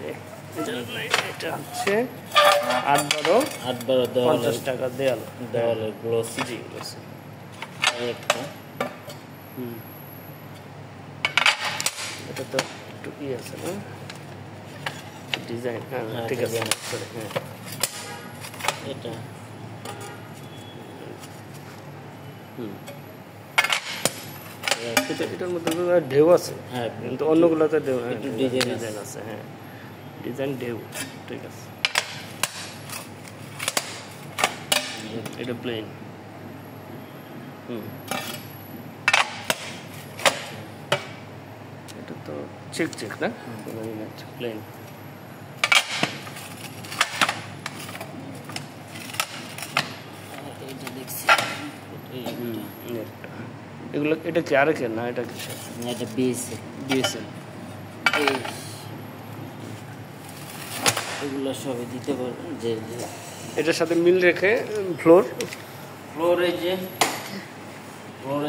এটা হচ্ছে 8-12 50 টাকা দেয়াল দেওয়ালের গ্লোসি। জি গ্লোসি। একটা এটা তো একটু ই আছে না ডিজাইন। হ্যাঁ ঠিক আছে। হ্যাঁ এটা এটার মধ্যে ঢেউ আছে। হ্যাঁ, কিন্তু অন্যগুলোতে ঢেউ একটু ডিজাইন ডিজাইন আছে। হ্যাঁ ডিজাইন ঢেউ ঠিক আছে। এটা প্লেন। এটা তো চেক চেক না প্লেন। এটা দেখছি এগুলো এটা কি আরেকের না এটা কিসের? এটা বিএসএল। বিএসএল এগুলো সবই দিতে পারবেন। যে এটার সাথে মিল রেখে ফ্লোর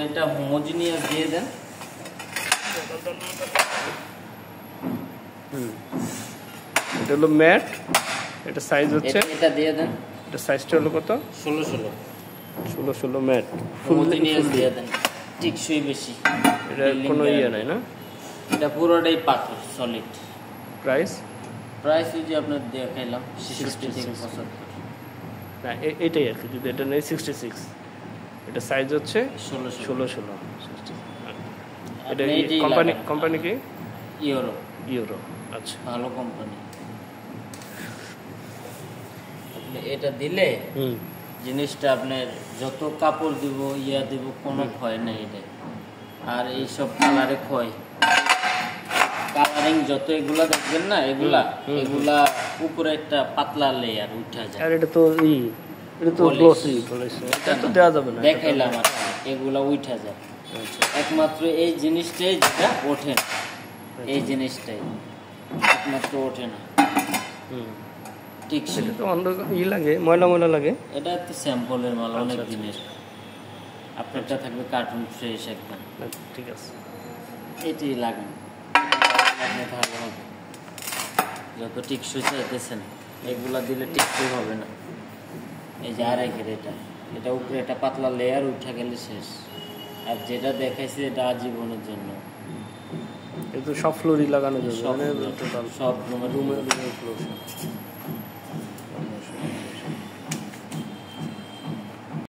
এটা হোমোজিনিয়াস দিয়ে দেন। এটা হলো ম্যাট। এটা সাইজ হচ্ছে এটা দিয়ে দেন। এটা সাইজটা হলো কত? 16 ম্যাট হোমোজিনিয়াস দিয়ে দেন, টিকসই বেশি। এটা কোনো ইয়ে নাই না? এটা পুরোটাই পাথর সলিড। প্রাইস ওই যে আপনার দেখাইলাম 60 থেকে 75। না এটাই আর কি। যদি এটা নেই 66, এটা সাইজ হচ্ছে 16। এটা কোম্পানি কি? ইউরো। আচ্ছা ভালো কোম্পানি। আপনি এটা দিলে জিনিসটা আপনার যত কাপড় দিব দিব কোনো ক্ষয় নেই এটা। আর এইসব কালারে ক্ষয় কালারিং যত এগুলা দেখবেন না, এগুলা উপরে একটা পাতলা লেয়ার উঠা যায়। আর এটা তো গ্লসি বলেছে। এটা তো দেওয়া যাবে না। দেখাইলাম আর এগুলা উঠা যায়। একমাত্র এই জিনিসটাই যেটা ওঠে না, এই জিনিসটাই একমাত্র ওঠে না। ঠিক সেটা তো অন্য লাগে, ময়লা লাগে। এটা তো স্যাম্পলের মাল, অনেক দিনের। আপনারটা থাকবে কার্টুন ফ্রেশ একদম। ঠিক আছে, এটাই লাগান, ভালো হবে। যত টিকসই চাইতেছেন এগুলা দিলে টিকসই হবে না। এই যে আরেকের এটা উপরে একটা পাতলা লেয়ার উঠে গেলে শেষ। আর যেটা দেখাইছি এটা আজীবনের জন্য। কিন্তু সব ফ্লোরই লাগানো যাবে, সব রুমে ফ্লোর।